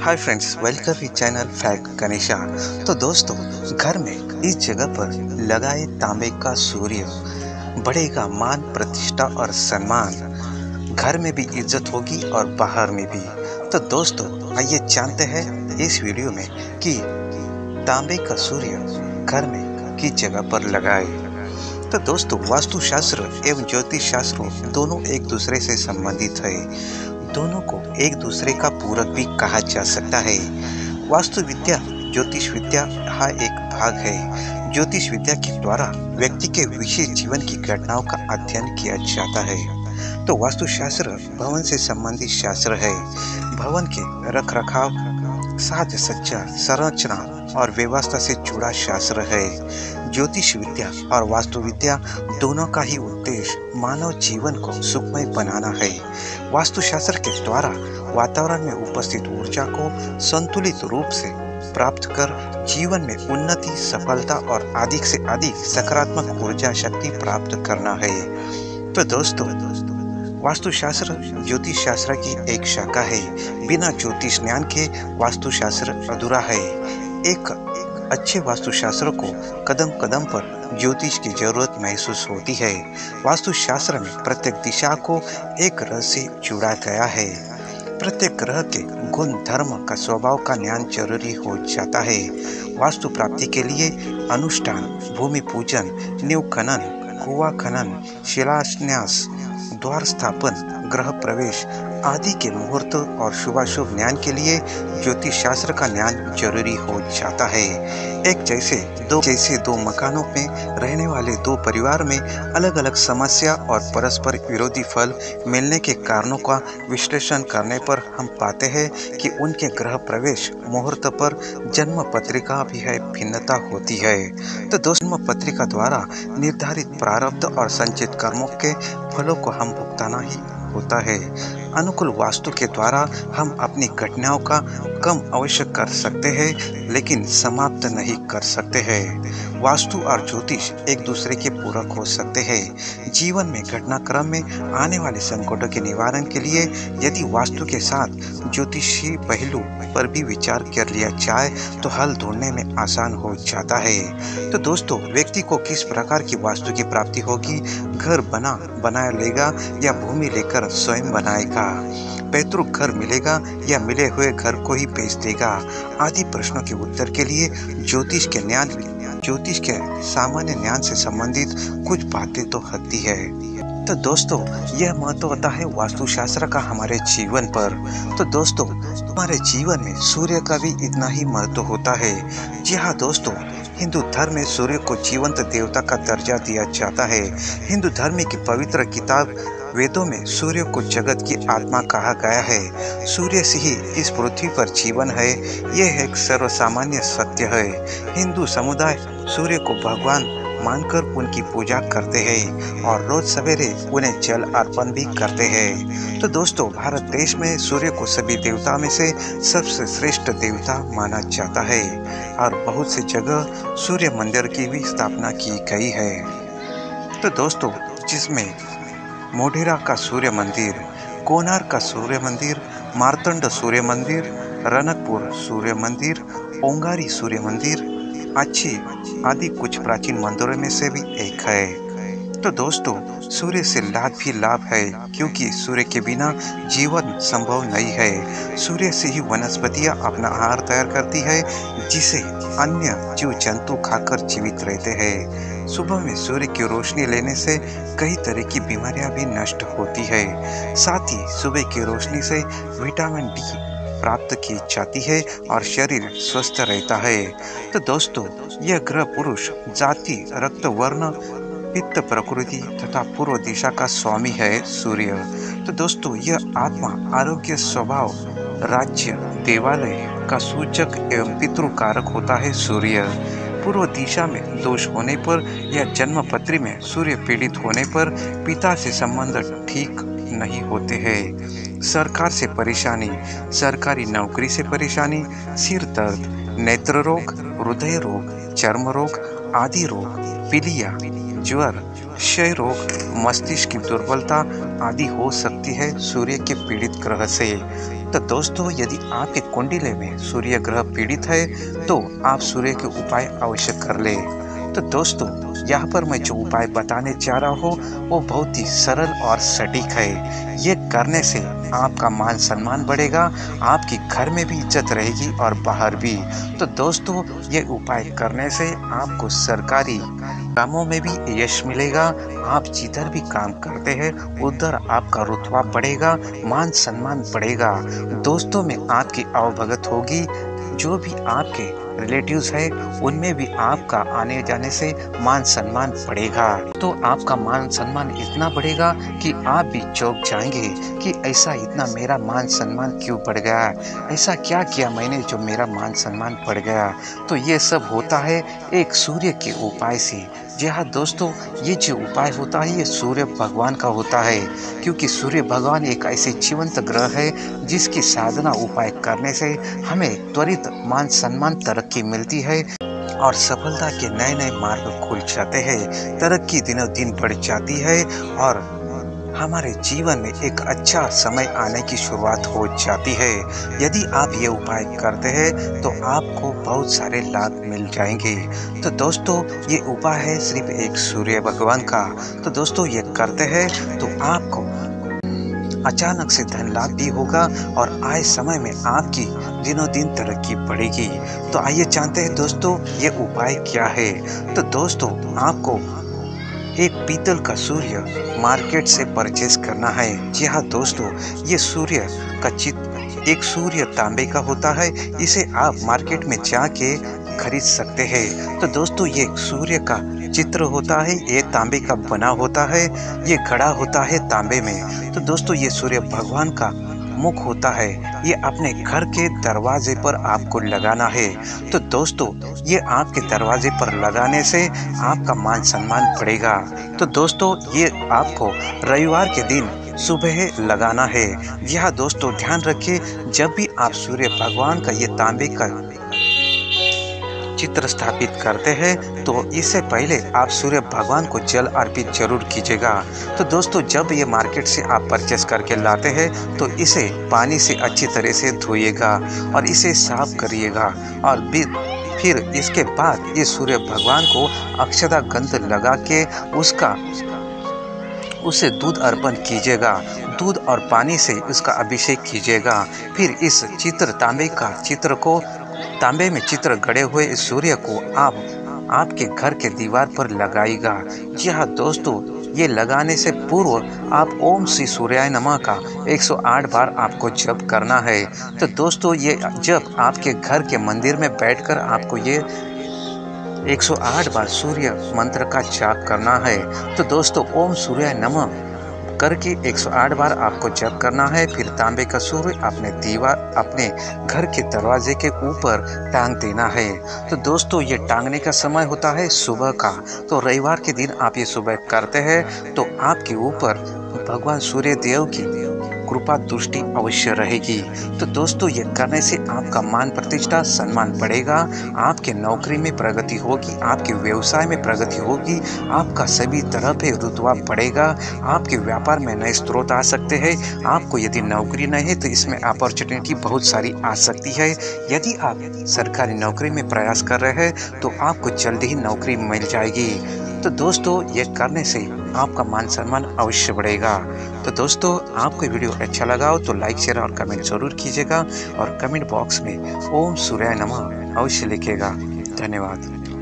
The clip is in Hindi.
Hi friends, welcome to channel fact Ganesha. तो दोस्तों, घर में इस जगह पर लगाए तांबे का सूर्य, बढ़ेगा मान प्रतिष्ठा और सम्मान। घर में भी इज्जत होगी और बाहर में भी। तो दोस्तों, आइए जानते हैं इस वीडियो में कि तांबे का सूर्य घर में किस जगह पर लगाए। तो दोस्तों, वास्तुशास्त्र एवं ज्योतिष शास्त्र दोनों एक दूसरे से संबंधित है। दोनों को एक दूसरे का पूरक भी कहा जा सकता है। वास्तु विद्या ज्योतिष विद्या का एक भाग है। ज्योतिष विद्या के द्वारा व्यक्ति के विशेष जीवन की घटनाओं का अध्ययन किया जाता है। तो वास्तुशास्त्र भवन से संबंधित शास्त्र है। भवन के रख रखाव, साज सज्जा, संरचना और व्यवस्था से जुड़ा शास्त्र है। ज्योतिष विद्या और वास्तु विद्या दोनों का ही उद्देश्य मानव जीवन को सुखमय बनाना है। वास्तुशास्त्र के द्वारा वातावरण में उपस्थित ऊर्जा को संतुलित रूप से प्राप्त कर जीवन में उन्नति, सफलता और अधिक से अधिक सकारात्मक ऊर्जा शक्ति प्राप्त करना है। तो दोस्तों, वास्तुशास्त्र ज्योतिष शास्त्र की एक शाखा है। बिना ज्योतिष ज्ञान के वास्तुशास्त्र अधूरा है। एक अच्छे वास्तुशास्त्र को कदम कदम पर ज्योतिष की जरूरत महसूस होती है। वास्तुशास्त्र में प्रत्येक दिशा को एक रस से जुड़ा गया है। प्रत्येक ग्रह के गुण धर्म का स्वभाव का ज्ञान जरूरी हो जाता है। वास्तु प्राप्ति के लिए अनुष्ठान, भूमि पूजन, नींव खनन, कुआं खनन, शिलान्यास, द्वार स्थापन, गृह प्रवेश आदि के मुहूर्त और शुभाशुभ ज्ञान के लिए ज्योतिष शास्त्र का ज्ञान जरूरी हो जाता है। एक जैसे दो मकानों में रहने वाले दो परिवार में अलग अलग समस्या और परस्पर विरोधी फल मिलने के कारणों का विश्लेषण करने पर हम पाते हैं कि उनके गृह प्रवेश मुहूर्त पर जन्म पत्रिका भी है भिन्नता होती है। तो जन्म पत्रिका द्वारा निर्धारित प्रारब्ध और संचित कर्मों के फलों को हम भुगताना ही होता है। अनुकूल वास्तु के द्वारा हम अपनी घटनाओं का कम अवश्य कर सकते हैं, लेकिन समाप्त नहीं कर सकते हैं। वास्तु और ज्योतिष एक दूसरे के पूरक हो सकते हैं। जीवन में घटनाक्रम में आने वाले संकटों के निवारण के लिए यदि वास्तु के साथ ज्योतिषी पहलू पर भी विचार कर लिया जाए तो हल ढूंढने में आसान हो जाता है। तो दोस्तों, व्यक्ति को किस प्रकार की वास्तु की प्राप्ति होगी? घर बनाया लेगा या भूमि लेकर स्वयं बनाएगा? पैतृक घर मिलेगा या मिले हुए घर को ही बेच देगा? आदि प्रश्नों के उत्तर के लिए ज्योतिष के सामान्य ज्ञान से संबंधित कुछ बातें तो होती है। तो दोस्तों, यह महत्व होता है वास्तुशास्त्र का हमारे जीवन पर। तो दोस्तों, हमारे जीवन में सूर्य का भी इतना ही महत्व होता है। जी हाँ दोस्तों, हिंदू धर्म में सूर्य को जीवंत देवता का दर्जा दिया जाता है। हिंदू धर्म की पवित्र किताब वेदों में सूर्य को जगत की आत्मा कहा गया है। सूर्य से ही इस पृथ्वी पर जीवन है, यह एक सर्वसामान्य सत्य है। हिंदू समुदाय सूर्य को भगवान मानकर उनकी पूजा करते हैं और रोज सवेरे उन्हें जल अर्पण भी करते हैं। तो दोस्तों, भारत देश में सूर्य को सभी देवता में से सबसे श्रेष्ठ देवता माना जाता है और बहुत सी जगह सूर्य मंदिर की भी स्थापना की गई है। तो दोस्तों, जिसमें मोढेरा का सूर्य मंदिर, कोणार्क का सूर्य मंदिर, मार्तंड सूर्य मंदिर, रनकपुर सूर्य मंदिर, ओंगारी सूर्य मंदिर आदि कुछ प्राचीन मंदिरों में से भी एक है। तो दोस्तों, सूर्य से लाभ भी लाभ है, क्योंकि सूर्य के बिना जीवन संभव नहीं है। सूर्य से ही वनस्पतियां अपना आहार तैयार करती है, जिसे अन्य जीव जंतु खाकर जीवित रहते हैं। सुबह में सूर्य की रोशनी लेने से कई तरह की बीमारियां भी नष्ट होती है। साथ ही सुबह की रोशनी से विटामिन डी प्राप्त की जाती है और शरीर स्वस्थ रहता है। तो दोस्तों, यह ग्रह पुरुष, जाति, रक्त वर्ण, पित्त प्रकृति तथा पूर्व दिशा का स्वामी है सूर्य। तो दोस्तों, यह आत्मा, आरोग्य, स्वभाव, राज्य, देवालय का सूचक एवं पितृकारक होता है सूर्य। पूर्व दिशा में दोष होने पर या जन्म पत्री में सूर्य पीड़ित होने पर पिता से संबंध ठीक नहीं होते हैं। सरकार से परेशानी, सरकारी नौकरी से परेशानी, सिर दर्द, नेत्र रोग, हृदय रोग, चर्म रोग आदि रोग, पीलिया, ज्वर, क्षय रोग, मस्तिष्क की दुर्बलता आदि हो सकती है सूर्य के पीड़ित ग्रह से। तो दोस्तों यदि आपके कुंडली में सूर्य ग्रह पीड़ित है तो आप सूर्य के उपाय अवश्य कर ले। तो दोस्तों यहाँ पर मैं जो उपाय बताने जा रहा हूँ वो बहुत ही सरल और सटीक है। ये करने से आपका मान सम्मान बढ़ेगा, आपकी घर में भी इज्जत रहेगी और बाहर भी। तो दोस्तों ये उपाय करने से आपको सरकारी कामों में भी यश मिलेगा। आप जिधर भी काम करते हैं उधर आपका रुतबा बढ़ेगा, मान सम्मान बढ़ेगा, दोस्तों में आपकी अवभगत होगी, जो भी आपके रिलेटिव्स है उनमें भी आपका आने जाने से मान सम्मान बढ़ेगा। तो आपका मान सम्मान इतना बढ़ेगा कि आप भी चौंक जाएंगे कि ऐसा इतना मेरा मान सम्मान क्यों बढ़ गया, ऐसा क्या किया मैंने जो मेरा मान सम्मान बढ़ गया। तो ये सब होता है एक सूर्य के उपाय से। जी हाँ दोस्तों, ये जो उपाय होता है ये सूर्य भगवान का होता है, क्योंकि सूर्य भगवान एक ऐसे जीवंत ग्रह है जिसकी साधना उपाय करने से हमें त्वरित मान सम्मान तरक्की मिलती है और सफलता के नए नए मार्ग खुल जाते हैं, तरक्की दिनों दिन बढ़ जाती है और हमारे जीवन में एक अच्छा समय आने की शुरुआत हो जाती है। यदि आप ये उपाय करते हैं तो आपको बहुत सारे लाभ मिल जाएंगे। तो दोस्तों ये उपाय है सिर्फ एक सूर्य भगवान का। तो दोस्तों ये करते हैं तो आपको अचानक से धन लाभ भी होगा और आए समय में आपकी दिनों दिन तरक्की बढ़ेगी। तो आइए जानते हैं दोस्तों ये उपाय क्या है। तो दोस्तों आपको एक पीतल का सूर्य मार्केट से परचेज करना है। जी हाँ दोस्तों, ये सूर्य का चित्र एक सूर्य तांबे का होता है, इसे आप मार्केट में जाके खरीद सकते हैं। तो दोस्तों ये सूर्य का चित्र होता है, ये तांबे का बना होता है, ये घड़ा होता है तांबे में। तो दोस्तों ये सूर्य भगवान का मुख होता है, ये अपने घर के दरवाजे पर आपको लगाना है। तो दोस्तों ये आपके दरवाजे पर लगाने से आपका मान सम्मान बढ़ेगा। तो दोस्तों ये आपको रविवार के दिन सुबह लगाना है। जी हाँ दोस्तों, ध्यान रखिए जब भी आप सूर्य भगवान का ये तांबे का चित्र स्थापित करते हैं तो इससे पहले आप सूर्य भगवान को जल अर्पित जरूर कीजिएगा। तो दोस्तों जब ये मार्केट से आप परचेस करके लाते हैं तो इसे पानी से अच्छी तरह से धोइएगा और इसे साफ करिएगा और फिर इसके बाद ये सूर्य भगवान को अक्षता गंध लगा के उसे दूध अर्पण कीजिएगा, दूध और पानी से उसका अभिषेक कीजिएगा। फिर इस तांबे का चित्र को तांबे में चित्र गड़े हुए इस सूर्य को आप आपके घर के दीवार पर लगाएगा। जी हाँ दोस्तों, ये लगाने से पूर्व आप ओम श्री सूर्याय नमः का 108 बार आपको जप करना है। तो दोस्तों ये जब आपके घर के मंदिर में बैठकर आपको ये 108 बार सूर्य मंत्र का जाप करना है। तो दोस्तों ओम सूर्याय नमः करके 108 बार आपको जप करना है। फिर तांबे का सूर्य अपने घर के दरवाजे के ऊपर टांग देना है। तो दोस्तों ये टांगने का समय होता है सुबह का। तो रविवार के दिन आप ये सुबह करते हैं तो आपके ऊपर भगवान सूर्य देव की कृपा दृष्टि अवश्य रहेगी। तो दोस्तों ये करने से आपका मान प्रतिष्ठा सम्मान बढ़ेगा, आपके नौकरी में प्रगति होगी, आपके व्यवसाय में प्रगति होगी, आपका सभी तरह पे रुतबा बढ़ेगा, आपके व्यापार में नए स्रोत आ सकते हैं। आपको यदि नौकरी नहीं है तो इसमें अपॉर्चुनिटी बहुत सारी आ सकती है। यदि आप सरकारी नौकरी में प्रयास कर रहे हैं तो आपको जल्दी ही नौकरी मिल जाएगी। तो दोस्तों ये करने से आपका मान सम्मान अवश्य बढ़ेगा। तो दोस्तों आपको वीडियो अच्छा लगा हो तो लाइक शेयर और कमेंट जरूर कीजिएगा और कमेंट बॉक्स में ओम सूर्याय नमः अवश्य लिखिएगा। धन्यवाद।